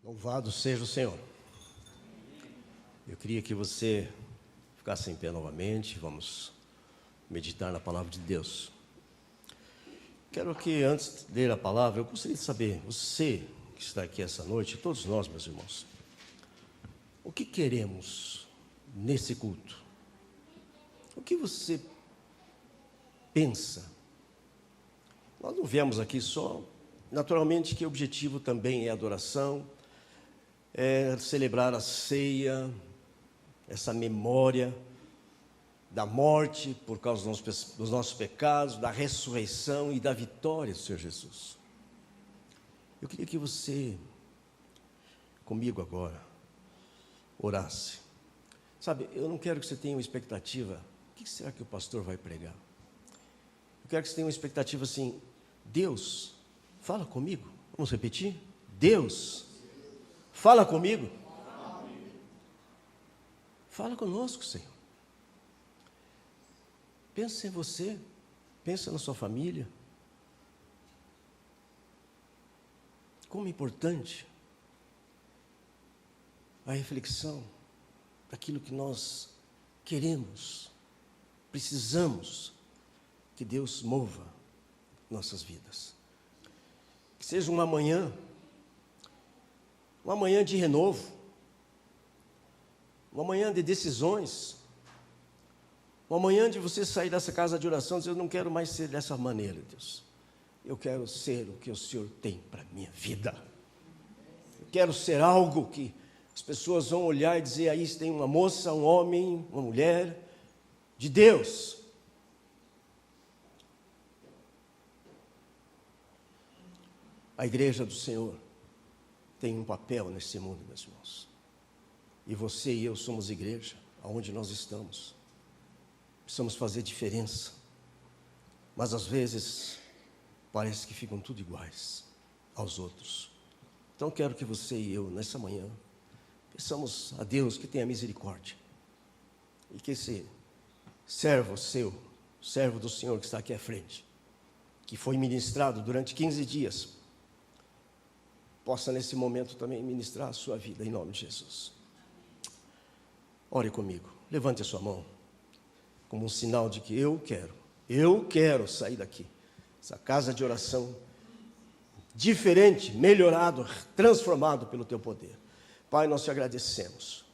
Louvado seja o Senhor. Eu queria que você ficasse em pé novamente. Vamos meditar na palavra de Deus. Quero que, antes de ler a palavra, eu gostaria de saber, você que está aqui essa noite, todos nós, meus irmãos, o que queremos nesse culto? O que você pensa? Nós não viemos aqui só, naturalmente que o objetivo também é adoração, é celebrar a ceia, essa memória da morte por causa dos nossos pecados, da ressurreição e da vitória do Senhor Jesus. Eu queria que você, comigo agora, orasse. Sabe, eu não quero que você tenha uma expectativa, o que será que o pastor vai pregar? Eu quero que você tenha uma expectativa assim, Deus, fala comigo. Vamos repetir? Deus, fala comigo. Fala conosco, Senhor. Pensa em você, pensa na sua família. Como é importante a reflexão daquilo que nós queremos, precisamos que Deus mova nossas vidas. Que seja uma manhã de renovo, uma manhã de decisões, uma manhã de você sair dessa casa de oração e dizer, eu não quero mais ser dessa maneira, Deus. Eu quero ser o que o Senhor tem para a minha vida. Eu quero ser algo que as pessoas vão olhar e dizer, aí tem uma moça, um homem, uma mulher de Deus. A igreja do Senhor tem um papel nesse mundo, meus irmãos. E você e eu somos igreja, aonde nós estamos. Precisamos fazer diferença. Mas às vezes, parece que ficam tudo iguais aos outros. Então quero que você e eu, nessa manhã, peçamos a Deus que tenha misericórdia. E que esse servo seu, servo do Senhor que está aqui à frente, que foi ministrado durante 15 dias, possa nesse momento também ministrar a sua vida, em nome de Jesus. Ore comigo, levante a sua mão, como um sinal de que eu quero sair daqui, essa casa de oração, diferente, melhorado, transformado pelo Teu poder. Pai, nós Te agradecemos,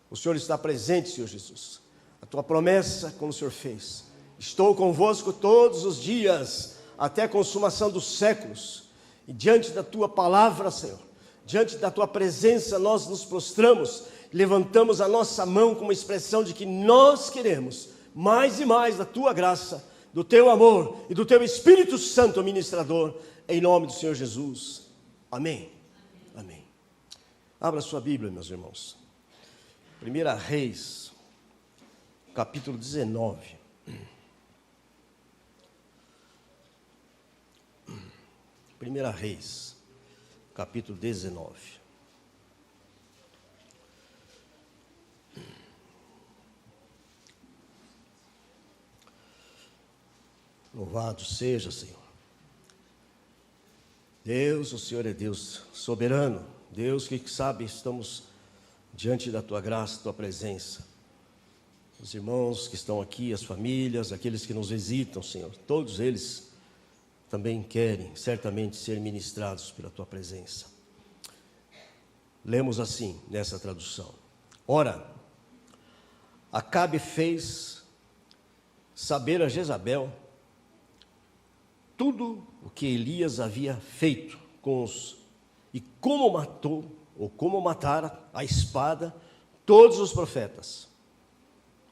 o Senhor está presente, Senhor Jesus, a Tua promessa, como o Senhor fez, estou convosco todos os dias, até a consumação dos séculos. E diante da Tua palavra, Senhor, diante da Tua presença, nós nos prostramos, levantamos a nossa mão com uma expressão de que nós queremos mais e mais da Tua graça, do Teu amor e do Teu Espírito Santo ministrador, em nome do Senhor Jesus. Amém. Amém. Abra sua Bíblia, meus irmãos. 1 Reis, capítulo 19. 1 Reis, capítulo 19. Louvado seja, Senhor. Deus, o Senhor é Deus soberano. Deus que sabe, estamos diante da Tua graça, Tua presença. Os irmãos que estão aqui, as famílias, aqueles que nos visitam, Senhor, todos eles também querem certamente ser ministrados pela Tua presença. Lemos assim nessa tradução. Ora, Acabe fez saber a Jezabel tudo o que Elias havia feito e como matou, ou como matara a espada todos os profetas,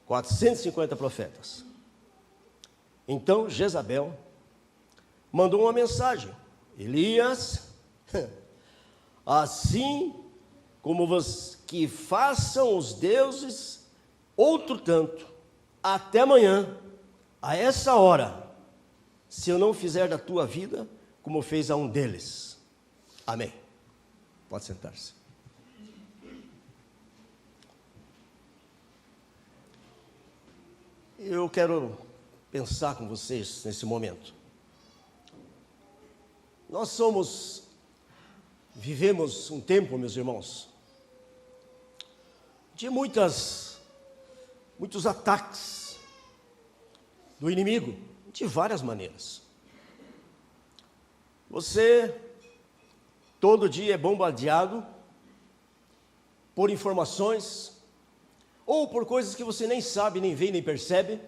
450 profetas. Então Jezabel mandou uma mensagem, Elias, assim como que façam os deuses outro tanto, até amanhã, a essa hora, se eu não fizer da tua vida como fez a um deles. Amém. Pode sentar-se. Eu quero pensar com vocês nesse momento. Nós somos vivemos um tempo, meus irmãos, de muitos ataques do inimigo, de várias maneiras. Você, todo dia é bombardeado por informações, ou por coisas que você nem sabe, nem vê, nem percebe,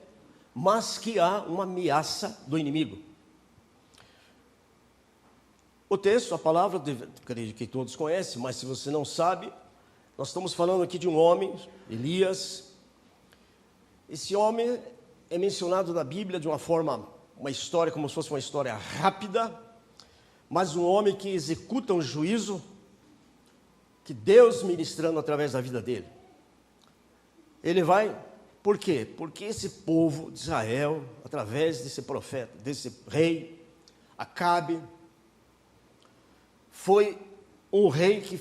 mas que há uma ameaça do inimigo. O texto, a palavra, creio que todos conhecem, mas se você não sabe, nós estamos falando aqui de um homem, Elias. Esse homem é mencionado na Bíblia de uma forma, uma história como se fosse uma história rápida, mas um homem que executa um juízo que Deus ministrando através da vida dele. Ele vai, por quê? Porque esse povo de Israel, através desse profeta, desse rei, Acabe, foi um rei que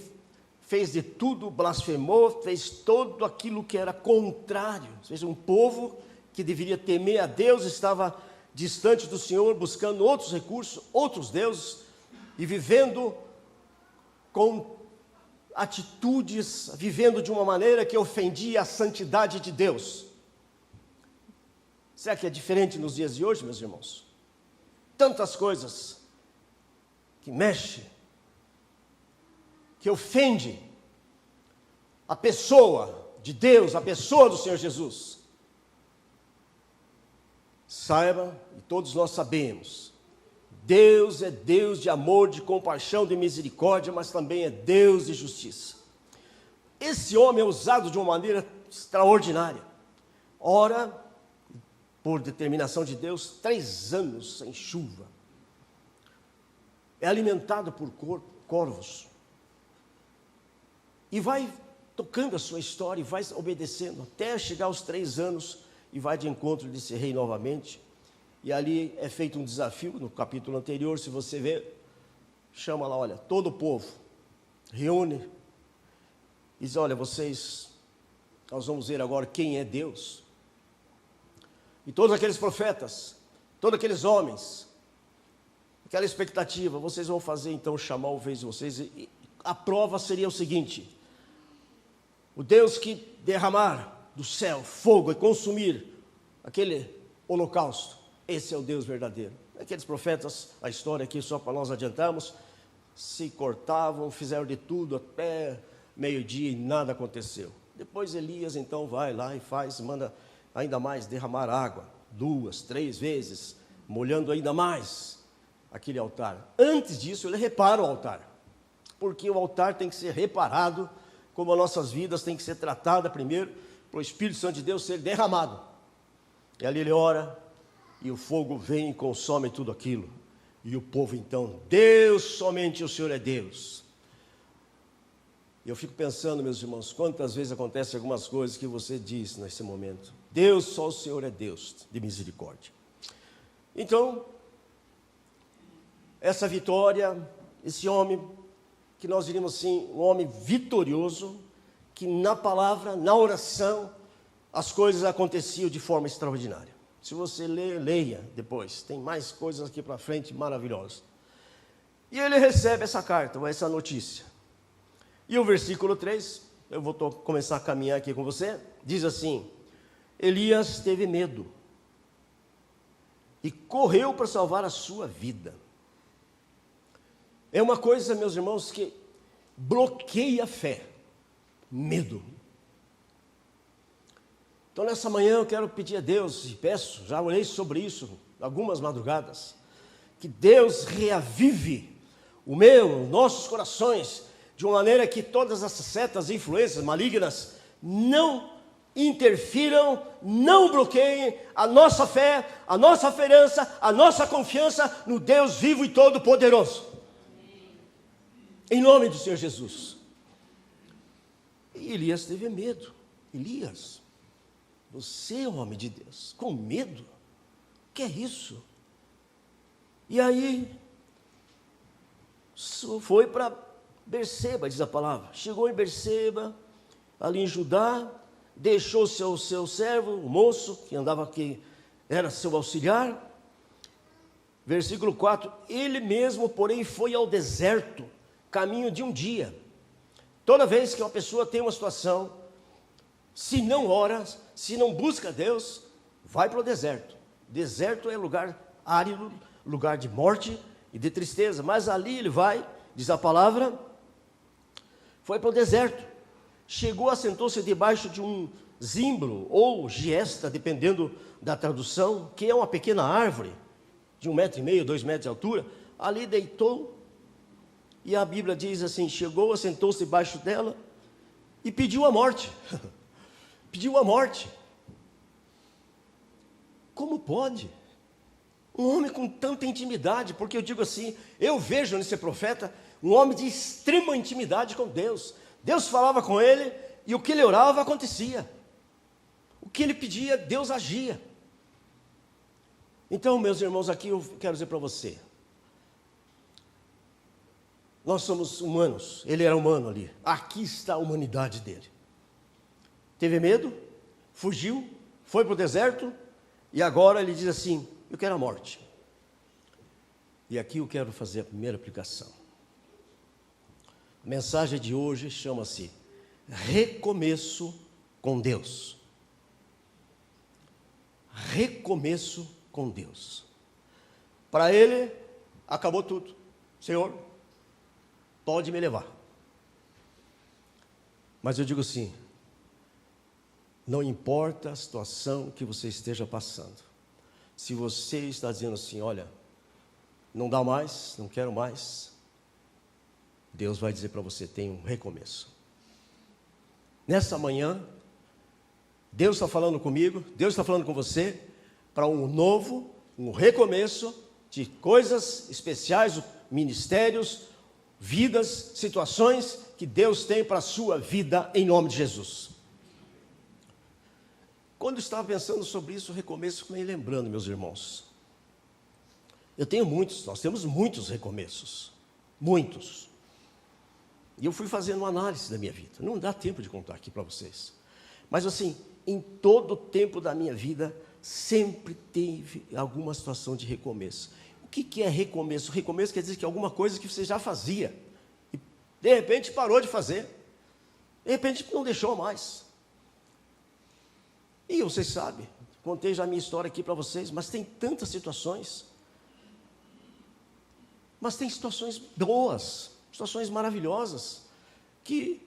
fez de tudo, blasfemou, fez tudo aquilo que era contrário. Ou seja, um povo que deveria temer a Deus, estava distante do Senhor, buscando outros recursos, outros deuses, e vivendo com atitudes, vivendo de uma maneira que ofendia a santidade de Deus. Será que é diferente nos dias de hoje, meus irmãos? Tantas coisas que mexem, que ofende a pessoa de Deus, a pessoa do Senhor Jesus. Saiba, e todos nós sabemos, Deus é Deus de amor, de compaixão, de misericórdia, mas também é Deus de justiça. Esse homem é usado de uma maneira extraordinária. Ora, por determinação de Deus, 3 anos sem chuva. É alimentado por corvos. E vai tocando a sua história e vai obedecendo até chegar aos 3 anos e vai de encontro desse rei novamente. E ali é feito um desafio, no capítulo anterior, se você ver, chama lá, olha, todo o povo, reúne, e diz, olha, vocês, nós vamos ver agora quem é Deus. E todos aqueles profetas, todos aqueles homens, aquela expectativa, vocês vão fazer então chamar o vez de vocês, e a prova seria o seguinte: o Deus que derramar do céu fogo e consumir aquele holocausto, esse é o Deus verdadeiro. Aqueles profetas, a história aqui só para nós adiantarmos, se cortavam, fizeram de tudo até meio-dia e nada aconteceu. Depois Elias então vai lá e manda ainda mais derramar água, 2, 3 vezes, molhando ainda mais aquele altar. Antes disso ele repara o altar, porque o altar tem que ser reparado, como as nossas vidas têm que ser tratadas primeiro, para o Espírito Santo de Deus ser derramado. E ali ele ora, e o fogo vem e consome tudo aquilo. E o povo então, Deus, somente o Senhor é Deus. E eu fico pensando, meus irmãos, quantas vezes acontecem algumas coisas que você diz nesse momento. Deus, só o Senhor é Deus de misericórdia. Então, essa vitória, esse homem, que nós diríamos assim, um homem vitorioso, que na palavra, na oração, as coisas aconteciam de forma extraordinária. Se você leia depois, tem mais coisas aqui para frente maravilhosas. E ele recebe essa carta, ou essa notícia. E o versículo 3, eu vou começar a caminhar aqui com você, diz assim: Elias teve medo e correu para salvar a sua vida. É uma coisa, meus irmãos, que bloqueia a fé, medo. Então nessa manhã eu quero pedir a Deus, e peço, já orei sobre isso algumas madrugadas, que Deus reavive os nossos corações, de uma maneira que todas essas setas e influências malignas não interfiram, não bloqueiem a nossa fé, a nossa esperança, a nossa confiança no Deus vivo e todo-poderoso. Em nome do Senhor Jesus. E Elias teve medo. Elias, você é um homem de Deus, com medo? O que é isso? E aí, foi para Berseba, diz a palavra. Chegou em Berseba, ali em Judá, deixou seu servo, o moço, que andava aqui, era seu auxiliar. Versículo 4, ele mesmo, porém, foi ao deserto, caminho de um dia. Toda vez que uma pessoa tem uma situação, se não ora, se não busca Deus, vai para o deserto. Deserto é lugar árido, lugar de morte e de tristeza. Mas ali ele vai, diz a palavra, foi para o deserto. Chegou, assentou-se debaixo de um zimbro ou giesta, dependendo da tradução, que é uma pequena árvore, de 1,5 metro, 2 metros de altura. Ali deitou, e a Bíblia diz assim, chegou, assentou-se debaixo dela e pediu a morte. Pediu a morte. Como pode? Um homem com tanta intimidade, porque eu digo assim, eu vejo nesse profeta um homem de extrema intimidade com Deus. Deus falava com ele e o que ele orava acontecia. O que ele pedia, Deus agia. Então, meus irmãos, aqui eu quero dizer para você, nós somos humanos, ele era humano ali, aqui está a humanidade dele. Teve medo, fugiu, foi para o deserto, e agora ele diz assim, eu quero a morte. E aqui eu quero fazer a primeira aplicação. A mensagem de hoje chama-se Recomeço com Deus. Recomeço com Deus. Para ele, acabou tudo. Senhor, pode me levar. Mas eu digo assim, não importa a situação que você esteja passando. Se você está dizendo assim, olha, não dá mais, não quero mais, Deus vai dizer para você, tem um recomeço. Nessa manhã, Deus está falando comigo, Deus está falando com você, para um novo, um recomeço de coisas especiais, ministérios, vidas, situações que Deus tem para a sua vida, em nome de Jesus. Quando eu estava pensando sobre isso, o recomeço, fiquei lembrando, meus irmãos. Nós temos muitos recomeços, muitos. E eu fui fazendo uma análise da minha vida, não dá tempo de contar aqui para vocês. Mas assim, em todo o tempo da minha vida, sempre teve alguma situação de recomeço. O que é recomeço? Recomeço quer dizer que alguma coisa que você já fazia, e de repente parou de fazer, de repente não deixou mais. E vocês sabem, contei já a minha história aqui para vocês, mas tem tantas situações. Mas tem situações boas, situações maravilhosas, que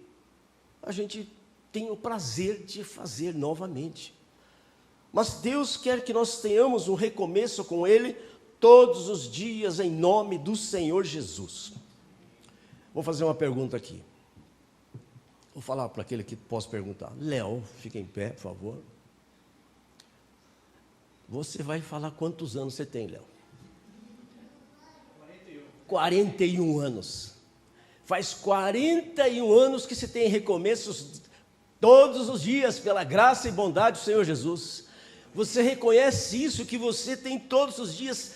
a gente tem o prazer de fazer novamente. Mas Deus quer que nós tenhamos um recomeço com Ele todos os dias, em nome do Senhor Jesus. Vou fazer uma pergunta aqui. Vou falar para aquele que posso perguntar. Léo, fica em pé, por favor. Você vai falar quantos anos você tem, Léo? 41 anos. Faz 41 anos que você tem recomeços todos os dias, pela graça e bondade do Senhor Jesus. Você reconhece isso, que você tem todos os dias,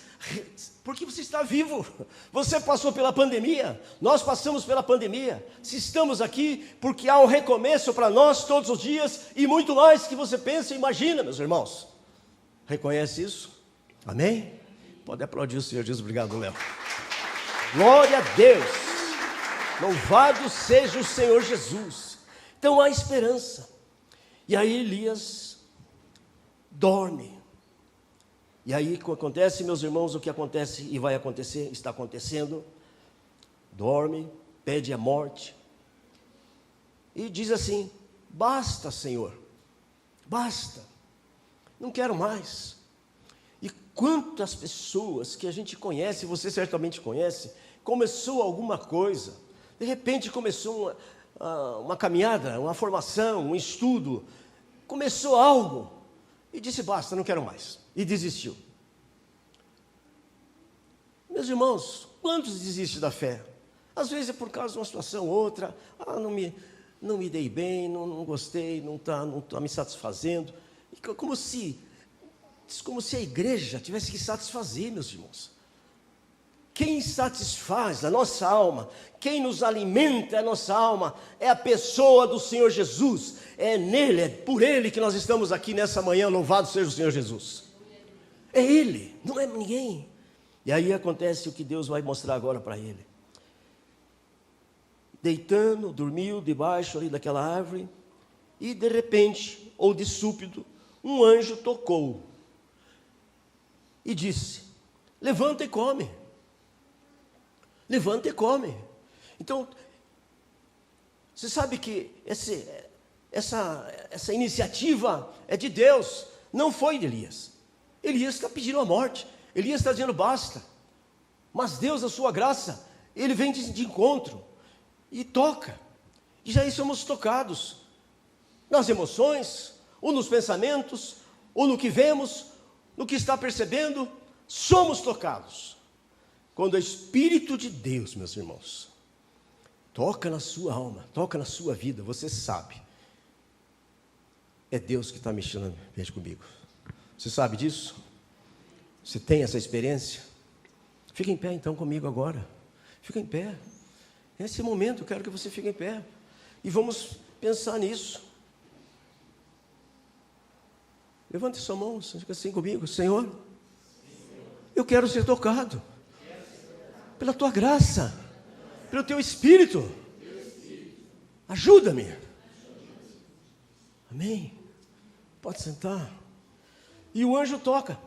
porque você está vivo. Você passou pela pandemia, nós passamos pela pandemia. Se estamos aqui, porque há um recomeço para nós todos os dias, e muito mais que você pensa e imagina, meus irmãos. Reconhece isso? Amém? Pode aplaudir o Senhor Jesus. Obrigado, Léo. Glória a Deus. Louvado seja o Senhor Jesus. Então há esperança. E aí Elias dorme. E aí o que acontece, meus irmãos, o que acontece e vai acontecer, está acontecendo. Dorme, pede a morte. E diz assim, basta, Senhor, basta, não quero mais. E quantas pessoas que a gente conhece, você certamente conhece, começou alguma coisa, de repente começou uma caminhada, uma formação, um estudo, começou algo, e disse basta, não quero mais, e desistiu. Meus irmãos, quantos desistem da fé? Às vezes é por causa de uma situação ou outra, não me dei bem, não gostei, não está me satisfazendo, como se a igreja tivesse que satisfazer, meus irmãos. Quem satisfaz a nossa alma, quem nos alimenta a nossa alma, é a pessoa do Senhor Jesus. É nele, é por Ele que nós estamos aqui nessa manhã, louvado seja o Senhor Jesus. É Ele, não é ninguém. E aí acontece o que Deus vai mostrar agora para ele. deitando, dormiu debaixo ali daquela árvore, e de repente, ou de súbito, um anjo tocou e disse: levanta e come. Levanta e come. Então, você sabe que essa iniciativa é de Deus, não foi de Elias. Elias está pedindo a morte, Elias está dizendo basta. Mas Deus, a sua graça, Ele vem de encontro e toca. E já aí somos tocados nas emoções, ou nos pensamentos, ou no que vemos, no que está percebendo, somos tocados. Quando o Espírito de Deus, meus irmãos, toca na sua alma, toca na sua vida, você sabe, é Deus que está mexendo comigo. Você sabe disso? Você tem essa experiência? Fica em pé então comigo agora. Fica em pé. Nesse momento eu quero que você fique em pé. E vamos pensar nisso. Levante sua mão, fica assim comigo. Senhor, eu quero ser tocado pela Tua graça, pelo Teu Espírito. Ajuda-me. Amém? Pode sentar. E o anjo toca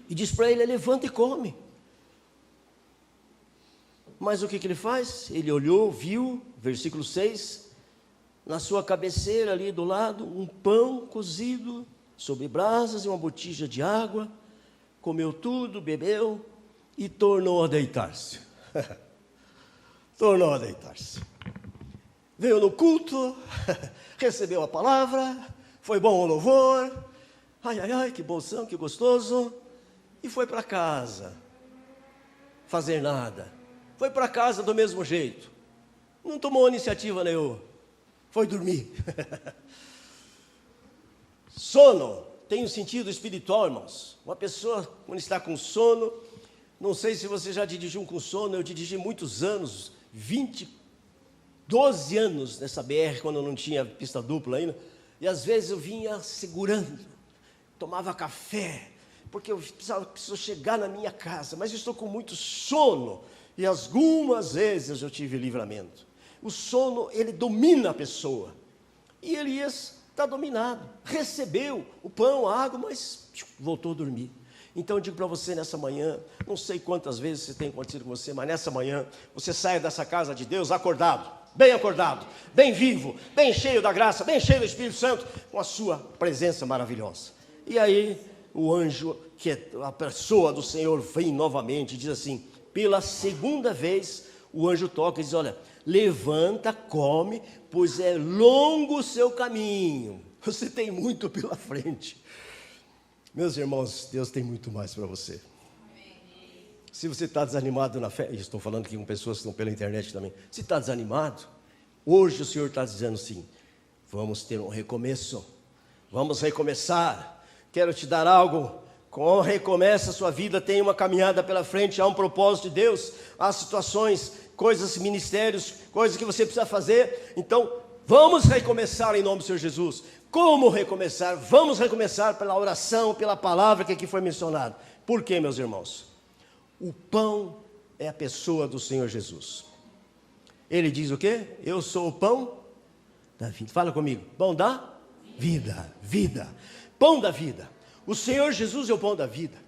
e diz para ele: levanta e come. Mas o que ele faz? Ele olhou, viu, versículo 6, na sua cabeceira ali do lado, um pão cozido sobre brasas e uma botija de água. Comeu tudo, bebeu e tornou a deitar-se. Tornou a deitar-se. Veio no culto, recebeu a palavra, foi bom o louvor, ai, ai, ai, que bolsão, que gostoso, e foi para casa, fazer nada, foi para casa do mesmo jeito, não tomou iniciativa nenhuma, foi dormir. Sono tem um sentido espiritual, irmãos. Uma pessoa, quando está com sono, não sei se você já dirigiu com sono, eu dirigi muitos anos, 12 anos nessa BR, quando eu não tinha pista dupla ainda, e às vezes eu vinha segurando, tomava café, porque eu preciso chegar na minha casa, mas eu estou com muito sono, e algumas vezes eu tive livramento. O sono, ele domina a pessoa, e Elias está dominado, recebeu o pão, a água, mas voltou a dormir. Então eu digo para você nessa manhã, não sei quantas vezes isso tem acontecido com você, mas nessa manhã, você saia dessa casa de Deus acordado, bem vivo, bem cheio da graça, bem cheio do Espírito Santo, com a sua presença maravilhosa. E aí o anjo, que é a pessoa do Senhor, vem novamente e diz assim, pela segunda vez, o anjo toca e diz, olha, levanta, come, pois é longo o seu caminho, você tem muito pela frente. Meus irmãos, Deus tem muito mais para você. Se você está desanimado na fé, estou falando aqui com pessoas que estão pela internet também, se está desanimado, hoje o Senhor está dizendo assim, vamos ter um recomeço, vamos recomeçar, quero te dar algo, com recomeça a sua vida, tem uma caminhada pela frente, há um propósito de Deus, há situações, coisas, ministérios, coisas que você precisa fazer, então vamos recomeçar em nome do Senhor Jesus. Como recomeçar? Vamos recomeçar pela oração, pela palavra que aqui foi mencionada. Por quê, meus irmãos? O pão é a pessoa do Senhor Jesus. Ele diz o quê? Eu sou o pão da vida. Fala comigo. Pão da vida. Vida. Pão da vida. O Senhor Jesus é o pão da vida.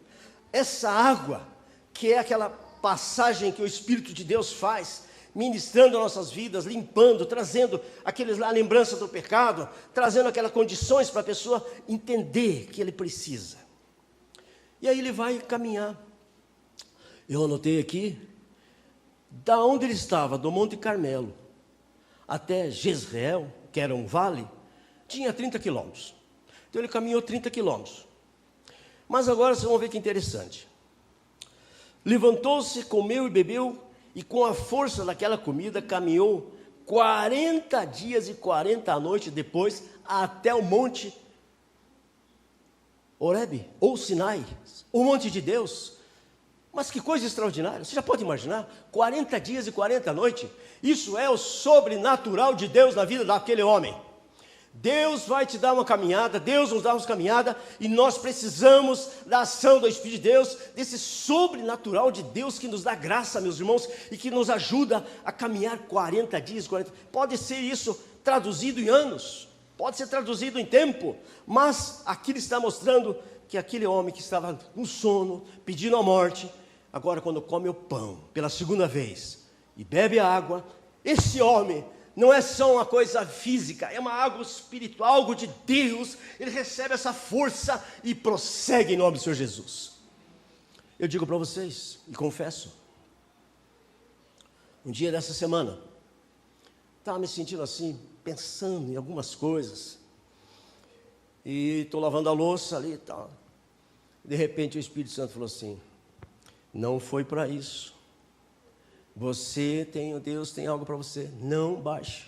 Essa água, que é aquela passagem que o Espírito de Deus faz, ministrando nossas vidas, limpando, trazendo a lembrança do pecado, trazendo aquelas condições para a pessoa entender que ele precisa. E aí ele vai caminhar. Eu anotei aqui, da onde ele estava, do Monte Carmelo, até Jezreel, que era um vale, tinha 30 quilômetros. Então ele caminhou 30 quilômetros. Mas agora vocês vão ver que interessante. Levantou-se, comeu e bebeu, e com a força daquela comida, caminhou 40 dias e 40 noites depois, até o monte Horebe, ou Sinai, o monte de Deus. Mas que coisa extraordinária, você já pode imaginar, 40 dias e 40 noites, isso é o sobrenatural de Deus na vida daquele homem. Deus vai te dar uma caminhada, Deus nos dá uma caminhada, e nós precisamos da ação do Espírito de Deus, desse sobrenatural de Deus que nos dá graça, meus irmãos, e que nos ajuda a caminhar 40 dias, pode ser isso traduzido em anos, pode ser traduzido em tempo, mas aqui ele está mostrando que aquele homem que estava no sono, pedindo a morte, agora quando come o pão, pela segunda vez, e bebe a água, esse homem não é só uma coisa física, é uma água espiritual, algo de Deus. Ele recebe essa força e prossegue em nome do Senhor Jesus. Eu digo para vocês, e confesso, um dia dessa semana, estava me sentindo assim, pensando em algumas coisas, e estou lavando a louça ali e tal. De repente o Espírito Santo falou assim: não foi para isso. Deus tem algo para você, não baixe.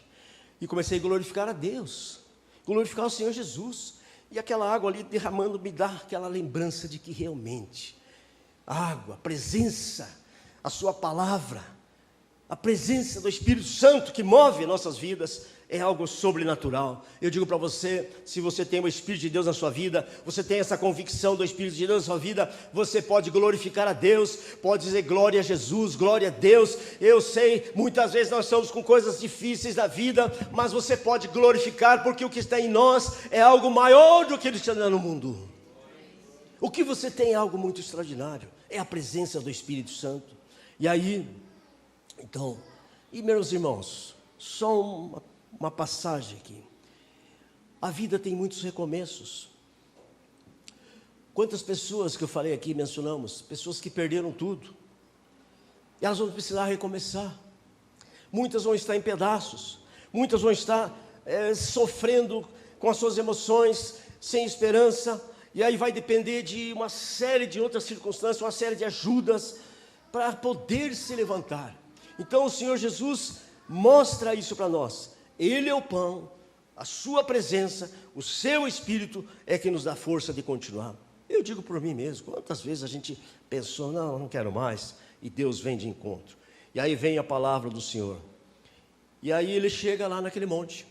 E comecei a glorificar a Deus, glorificar o Senhor Jesus, e aquela água ali derramando me dá aquela lembrança de que realmente, a água, a presença, a sua palavra, a presença do Espírito Santo que move nossas vidas, é algo sobrenatural. Eu digo para você, se você tem o Espírito de Deus na sua vida, você tem essa convicção do Espírito de Deus na sua vida, você pode glorificar a Deus, pode dizer glória a Jesus, glória a Deus. Eu sei, muitas vezes nós estamos com coisas difíceis na vida, mas você pode glorificar, porque o que está em nós é algo maior do que ele está no mundo. O que você tem é algo muito extraordinário, é a presença do Espírito Santo. E aí, então, e meus irmãos, só uma passagem aqui. A vida tem muitos recomeços. Quantas pessoas que eu falei aqui, mencionamos, pessoas que perderam tudo, e elas vão precisar recomeçar. Muitas vão estar em pedaços, muitas vão estar sofrendo com as suas emoções, sem esperança, e aí vai depender de uma série de outras circunstâncias, uma série de ajudas, para poder se levantar. Então o Senhor Jesus mostra isso para nós. Ele é o pão, a sua presença, o seu Espírito é que nos dá força de continuar. Eu digo por mim mesmo, quantas vezes a gente pensou, não quero mais, e Deus vem de encontro. E aí vem a palavra do Senhor. E aí ele chega lá naquele monte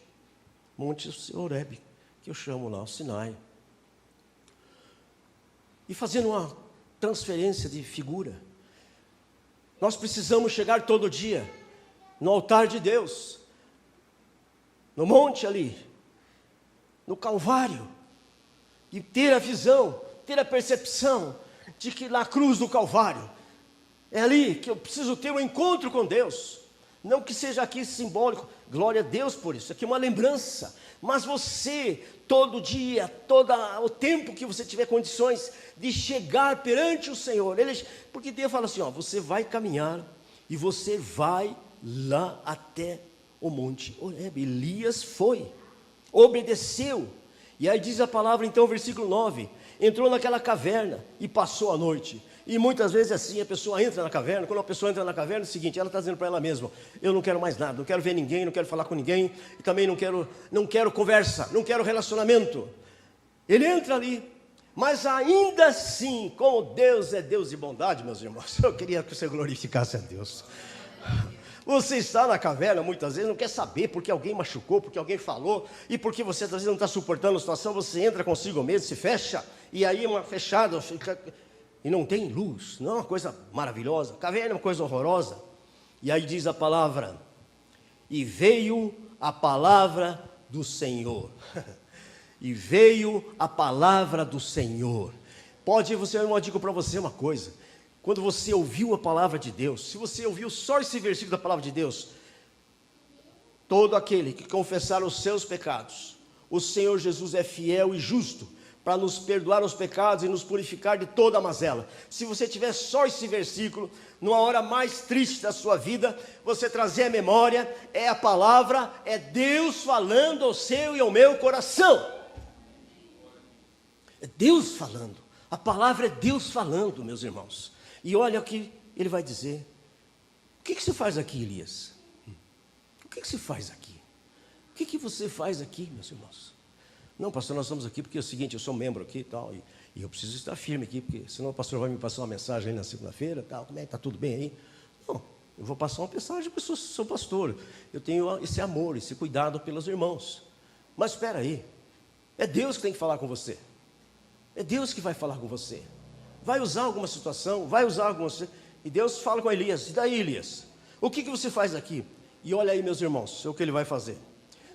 Horebe, que eu chamo lá, o Sinai. E fazendo uma transferência de figura, nós precisamos chegar todo dia no altar de Deus, no monte ali, no Calvário, e ter a visão, ter a percepção de que na cruz do Calvário, é ali que eu preciso ter um encontro com Deus. Não que seja aqui simbólico, glória a Deus por isso, aqui é uma lembrança, mas você, todo dia, todo o tempo que você tiver condições de chegar perante o Senhor, porque Deus fala assim, você vai caminhar, e você vai lá até o monte Horebe. Elias foi, obedeceu, e aí diz a palavra então, versículo 9, entrou naquela caverna e passou a noite. E muitas vezes assim, a pessoa entra na caverna, quando a pessoa entra na caverna, é o seguinte, ela está dizendo para ela mesma, eu não quero mais nada, não quero ver ninguém, não quero falar com ninguém, e também não quero conversa, não quero relacionamento. Ele entra ali, mas ainda assim, como Deus é Deus de bondade, meus irmãos, eu queria que você glorificasse a Deus. Você está na caverna muitas vezes, não quer saber porque alguém machucou, porque alguém falou, e porque você às vezes não está suportando a situação, você entra consigo mesmo, se fecha, e aí uma fechada, e não tem luz, não é uma coisa maravilhosa, caverna é uma coisa horrorosa. E aí diz a palavra, e veio a palavra do Senhor, e veio a palavra do Senhor. Eu digo para você uma coisa, quando você ouviu a palavra de Deus, se você ouviu só esse versículo da palavra de Deus, todo aquele que confessar os seus pecados, o Senhor Jesus é fiel e justo para nos perdoar os pecados e nos purificar de toda a mazela. Se você tiver só esse versículo, numa hora mais triste da sua vida, você trazer a memória, é a palavra, é Deus falando ao seu e ao meu coração. É Deus falando, a palavra é Deus falando, meus irmãos. E olha o que ele vai dizer. O que você faz aqui, Elias? O que você faz aqui? O que você faz aqui, meus irmãos? Não, pastor, nós estamos aqui porque é o seguinte, eu sou membro aqui e tal, e eu preciso estar firme aqui, porque senão o pastor vai me passar uma mensagem aí na segunda-feira, tal, como é que está tudo bem aí? Não, eu vou passar uma mensagem porque eu sou pastor, eu tenho esse amor, esse cuidado pelos irmãos. Mas espera aí, é Deus que tem que falar com você. É Deus que vai falar com você. Vai usar alguma situação, vai usar alguma... E Deus fala com Elias, e daí, Elias? O que você faz aqui? E olha aí, meus irmãos, é o que ele vai fazer.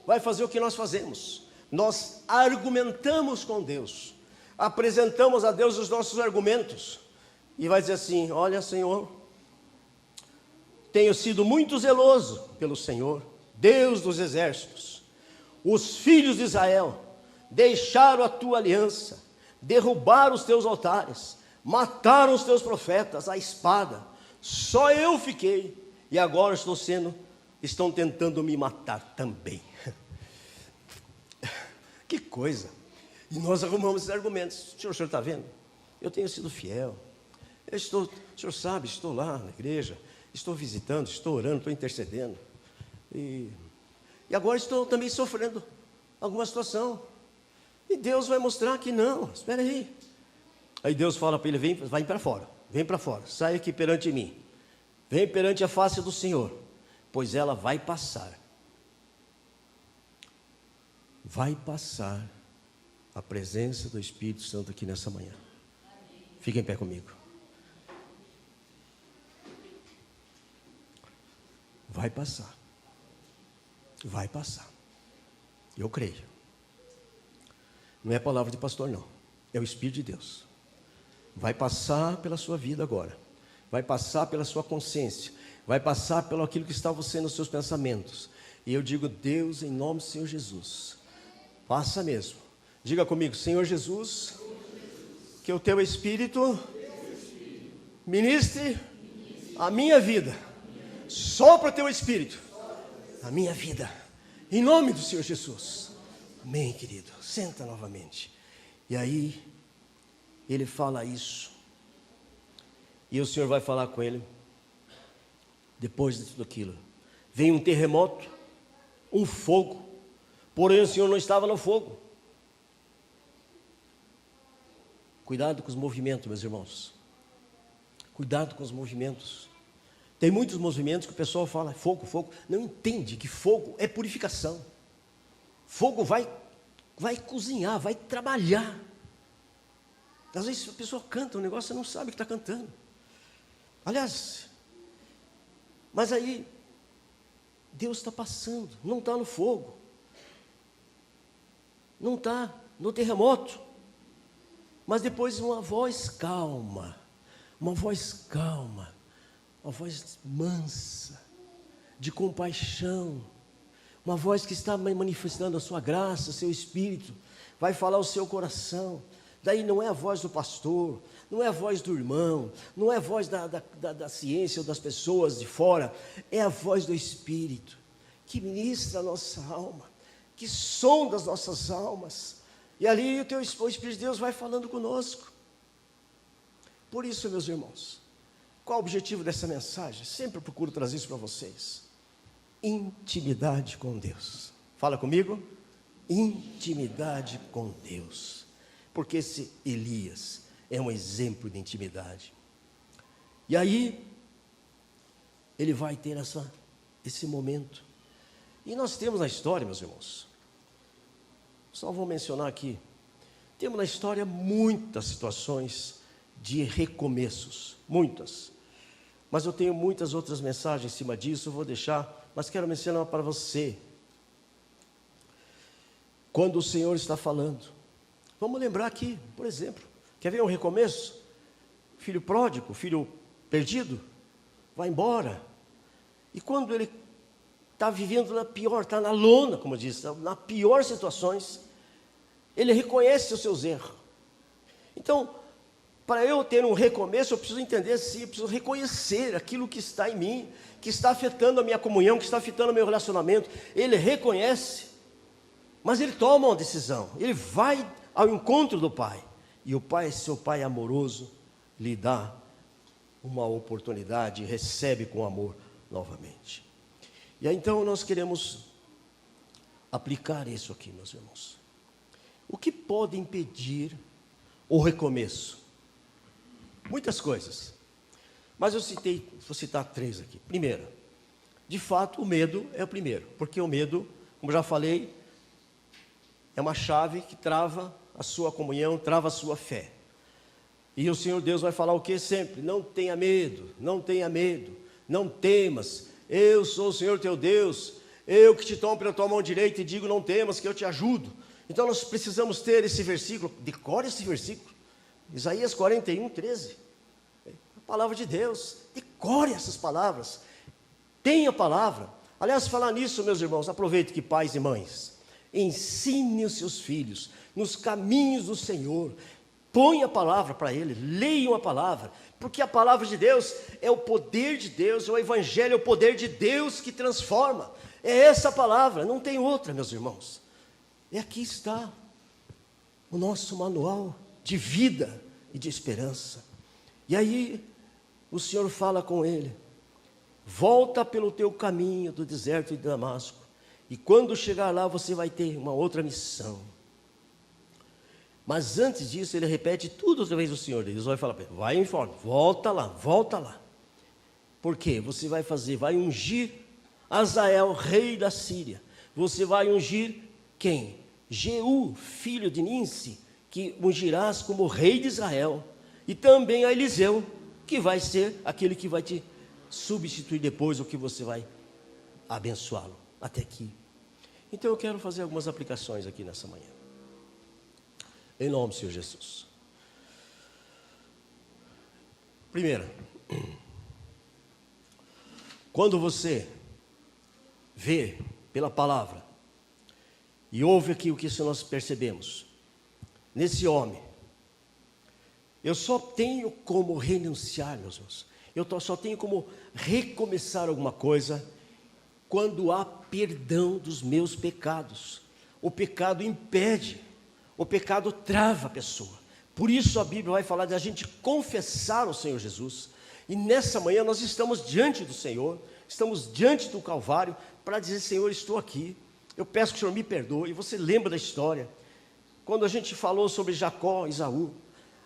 Vai fazer o que nós fazemos. Nós argumentamos com Deus. Apresentamos a Deus os nossos argumentos. E vai dizer assim, olha, Senhor, tenho sido muito zeloso pelo Senhor, Deus dos exércitos. Os filhos de Israel deixaram a tua aliança, derrubaram os teus altares, mataram os teus profetas, a espada. Só eu fiquei, e agora estão tentando me matar também. Que coisa. E nós arrumamos esses argumentos. O senhor está vendo? Eu tenho sido fiel. O senhor sabe, estou lá na igreja, estou visitando, estou orando, estou intercedendo. E agora estou também sofrendo alguma situação. E Deus vai mostrar que não, espera aí. Aí Deus fala para ele, vai para fora, vem para fora, sai aqui perante mim. Vem perante a face do Senhor, pois ela vai passar. Vai passar a presença do Espírito Santo aqui nessa manhã. Fiquem em pé comigo. Vai passar. Vai passar. Eu creio. Não é palavra de pastor, não. É o Espírito de Deus. Vai passar pela sua vida agora. Vai passar pela sua consciência. Vai passar pelo aquilo que está você nos seus pensamentos. E eu digo, Deus, em nome do Senhor Jesus, passa mesmo. Diga comigo, Senhor Jesus, que o teu Espírito ministre a minha vida. Sopra o teu Espírito na minha vida. Em nome do Senhor Jesus. Amém, querido. Senta novamente. E aí, ele fala isso. E o Senhor vai falar com ele. Depois de tudo aquilo, vem um terremoto, um fogo. Porém, o Senhor não estava no fogo. Cuidado com os movimentos, meus irmãos. Cuidado com os movimentos. Tem muitos movimentos que o pessoal fala, fogo, fogo. Não entende que fogo é purificação. Fogo vai cozinhar, vai trabalhar. Às vezes a pessoa canta um negócio, você não sabe o que está cantando. Aliás, mas aí, Deus está passando, não está no fogo. Não está no terremoto. Mas depois uma voz calma, uma voz mansa, de compaixão, uma voz que está manifestando a sua graça, o seu espírito, vai falar o seu coração. Daí não é a voz do pastor, não é a voz do irmão, não é a voz da ciência ou das pessoas de fora, é a voz do Espírito, que ministra a nossa alma, que sonda as nossas almas. E ali o Espírito de Deus vai falando conosco. Por isso, meus irmãos, qual o objetivo dessa mensagem? Sempre procuro trazer isso para vocês. Intimidade com Deus. Fala comigo. Intimidade com Deus. Porque esse Elias é um exemplo de intimidade. E aí, ele vai ter esse momento. E nós temos na história, meus irmãos, só vou mencionar aqui, temos na história muitas situações de recomeços, muitas. Mas eu tenho muitas outras mensagens em cima disso, eu vou deixar, mas quero mencionar para você. Quando o Senhor está falando, vamos lembrar aqui, por exemplo, quer ver um recomeço? Filho pródigo, filho perdido, vai embora. E quando ele está vivendo na pior, está na lona, como eu disse, na pior situações, ele reconhece os seus erros. Então, para eu ter um recomeço, eu preciso entender assim, eu preciso reconhecer aquilo que está em mim, que está afetando a minha comunhão, que está afetando o meu relacionamento. Ele reconhece, mas ele toma uma decisão, ele vai ao encontro do Pai, e o Pai, seu Pai amoroso, lhe dá uma oportunidade e recebe com amor novamente. E aí então nós queremos aplicar isso aqui, meus irmãos. O que pode impedir o recomeço? Muitas coisas, mas vou citar 3 aqui. Primeiro, de fato o medo é o primeiro, porque o medo, como já falei, é uma chave que trava a sua comunhão, trava a sua fé. E o Senhor Deus vai falar o que sempre? Não tenha medo, não tenha medo, não temas. Eu sou o Senhor teu Deus, eu que te tomo pela tua mão direita e digo não temas, que eu te ajudo. Então nós precisamos ter esse versículo, decore esse versículo, Isaías 41, 13. A palavra de Deus, decore essas palavras, tenha a palavra. Aliás, falar nisso, meus irmãos, aproveite que pais e mães, ensinem os seus filhos nos caminhos do Senhor, põe a palavra para ele, leiam a palavra, porque a palavra de Deus é o poder de Deus, é o evangelho, é o poder de Deus que transforma, é essa palavra, não tem outra, meus irmãos. E aqui está o nosso manual de vida e de esperança. E aí o Senhor fala com ele: volta pelo teu caminho do deserto de Damasco, e quando chegar lá você vai ter uma outra missão. Mas antes disso ele repete tudo outra vez o Senhor. Deus vai falar para ele: vai em forma, volta lá, volta lá. Por quê? Você vai ungir Azael, rei da Síria. Você vai ungir quem? Jeú, filho de Ninsi, que ungirás como rei de Israel. E também a Eliseu, que vai ser aquele que vai te substituir depois, o que você vai abençoá-lo. Até aqui. Então eu quero fazer algumas aplicações aqui nessa manhã. Em nome do Senhor Jesus. Primeiro, quando você vê pela palavra e ouve aqui o que nós percebemos nesse homem, eu só tenho como renunciar, meus irmãos, só tenho como recomeçar alguma coisa quando há perdão dos meus pecados. O pecado impede, o pecado trava a pessoa. Por isso a Bíblia vai falar de a gente confessar o Senhor Jesus. E nessa manhã nós estamos diante do Senhor, estamos diante do Calvário para dizer: Senhor, estou aqui, eu peço que o Senhor me perdoe. E você lembra da história, quando a gente falou sobre Jacó e Esaú,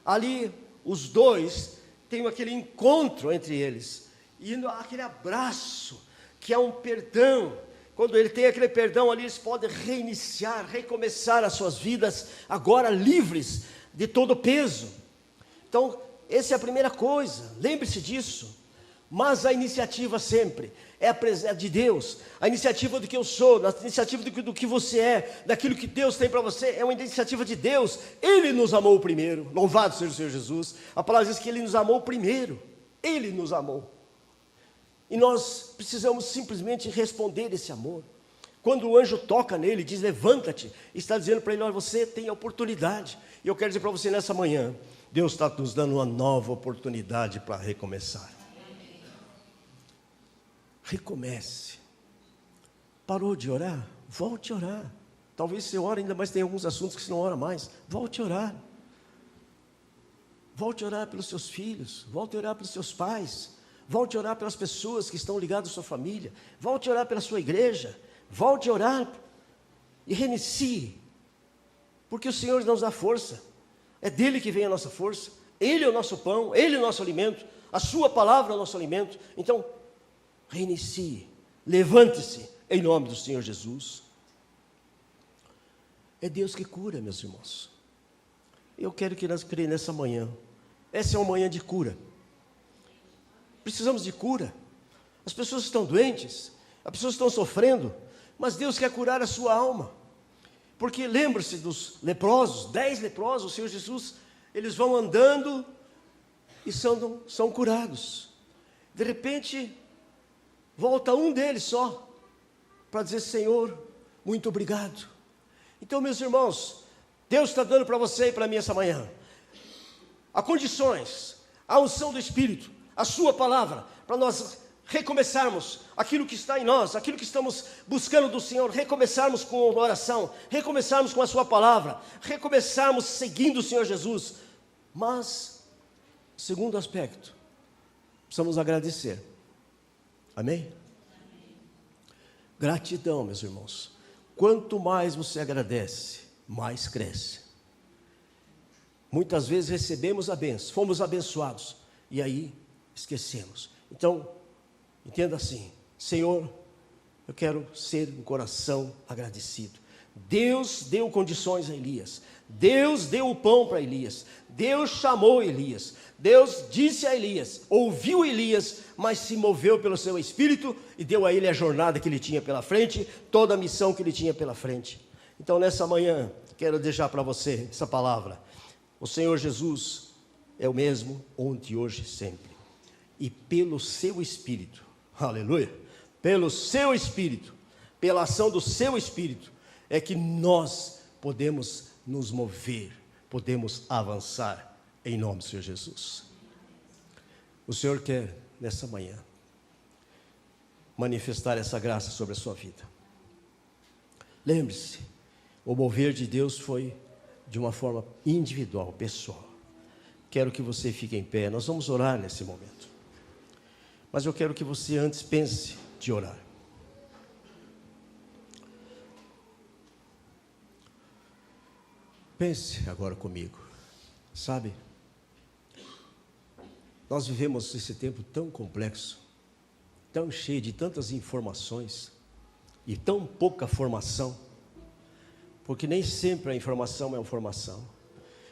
ali os dois têm aquele encontro entre eles, e aquele abraço, que é um perdão. Quando ele tem aquele perdão ali, eles podem reiniciar, recomeçar as suas vidas, agora livres de todo peso. Então, essa é a primeira coisa, lembre-se disso. Mas a iniciativa sempre é a de Deus. A iniciativa do que eu sou, a iniciativa do que você é, daquilo que Deus tem para você, é uma iniciativa de Deus. Ele nos amou primeiro, louvado seja o Senhor Jesus. A palavra diz que Ele nos amou primeiro, Ele nos amou. E nós precisamos simplesmente responder esse amor. Quando o anjo toca nele e diz: levanta-te, está dizendo para ele: olha, você tem a oportunidade. E eu quero dizer para você nessa manhã, Deus está nos dando uma nova oportunidade para recomeçar. Recomece. Parou de orar? Volte a orar. Talvez você ore ainda, mas tem alguns assuntos que você não ora mais. Volte a orar. Volte a orar pelos seus filhos, volte a orar pelos seus pais, volte a orar pelas pessoas que estão ligadas à sua família, volte a orar pela sua igreja, volte a orar e reinicie, porque o Senhor nos dá força, é dele que vem a nossa força, Ele é o nosso pão, Ele é o nosso alimento, a sua palavra é o nosso alimento. Então, reinicie, levante-se em nome do Senhor Jesus. É Deus que cura, meus irmãos. Eu quero que nós creiamos nessa manhã. Essa é uma manhã de cura. Precisamos de cura. As pessoas estão doentes, as pessoas estão sofrendo, mas Deus quer curar a sua alma. Porque lembre-se dos leprosos, 10 leprosos, o Senhor Jesus, eles vão andando e são curados. De repente, volta um deles só, para dizer: Senhor, muito obrigado. Então, meus irmãos, Deus está dando para você e para mim essa manhã há condições, a unção do Espírito, a sua palavra, para nós recomeçarmos aquilo que está em nós, aquilo que estamos buscando do Senhor, recomeçarmos com oração, recomeçarmos com a sua palavra, recomeçarmos seguindo o Senhor Jesus. Mas, segundo aspecto, precisamos agradecer. Amém? Gratidão, meus irmãos. Quanto mais você agradece, mais cresce. Muitas vezes recebemos a bênção, fomos abençoados, e aí esquecemos. Então, entenda assim: Senhor, eu quero ser um coração agradecido. Deus deu condições a Elias. Deus deu o pão para Elias. Deus chamou Elias. Deus disse a Elias, ouviu Elias, mas se moveu pelo seu espírito e deu a ele a jornada que ele tinha pela frente, toda a missão que ele tinha pela frente. Então nessa manhã, quero deixar para você essa palavra. O Senhor Jesus é o mesmo ontem, hoje e sempre. E pelo seu Espírito, aleluia, pelo seu Espírito, pela ação do seu Espírito, é que nós podemos nos mover, podemos avançar, em nome do Senhor Jesus. O Senhor quer, nessa manhã, manifestar essa graça sobre a sua vida. Lembre-se, o mover de Deus foi de uma forma individual, pessoal. Quero que você fique em pé, nós vamos orar nesse momento. Mas eu quero que você antes pense de orar. Pense agora comigo, sabe? Nós vivemos esse tempo tão complexo, tão cheio de tantas informações e tão pouca formação, porque nem sempre a informação é uma formação.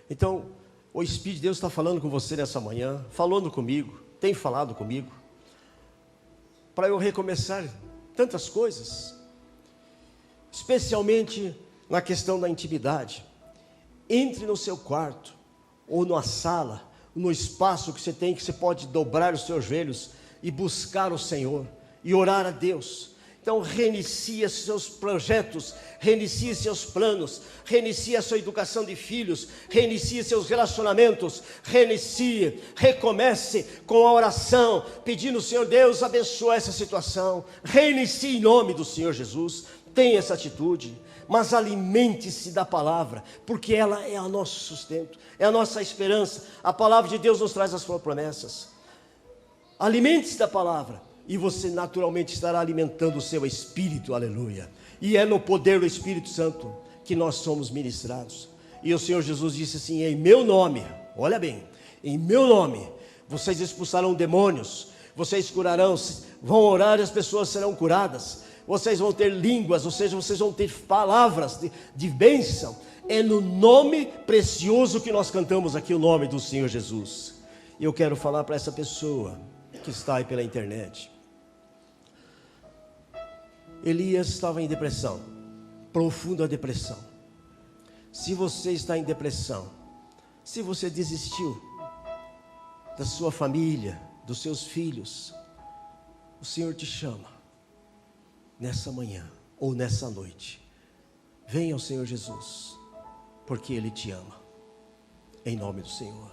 Então, o Espírito de Deus está falando com você nessa manhã, falando comigo, tem falado comigo, para eu recomeçar tantas coisas, especialmente na questão da intimidade. Entre no seu quarto, ou na sala, no espaço que você tem, que você pode dobrar os seus joelhos e buscar o Senhor, e orar a Deus. Então reinicia seus projetos, reinicie seus planos, reinicie a sua educação de filhos, reinicie seus relacionamentos, reinicie, recomece com a oração, pedindo ao Senhor Deus abençoe essa situação, reinicie em nome do Senhor Jesus, tenha essa atitude, mas alimente-se da palavra, porque ela é o nosso sustento, é a nossa esperança, a palavra de Deus nos traz as suas promessas, alimente-se da palavra, e você naturalmente estará alimentando o seu espírito, aleluia, e é no poder do Espírito Santo que nós somos ministrados, e o Senhor Jesus disse assim, em meu nome, olha bem, em meu nome, vocês expulsarão demônios, vocês curarão, vão orar e as pessoas serão curadas, vocês vão ter línguas, ou seja, vocês vão ter palavras de bênção, é no nome precioso que nós cantamos aqui o nome do Senhor Jesus. E eu quero falar para essa pessoa que está aí pela internet. Elias estava em depressão, profunda depressão. Se você está em depressão, se você desistiu da sua família, dos seus filhos, o Senhor te chama nessa manhã ou nessa noite. Venha ao Senhor Jesus, porque Ele te ama, em nome do Senhor.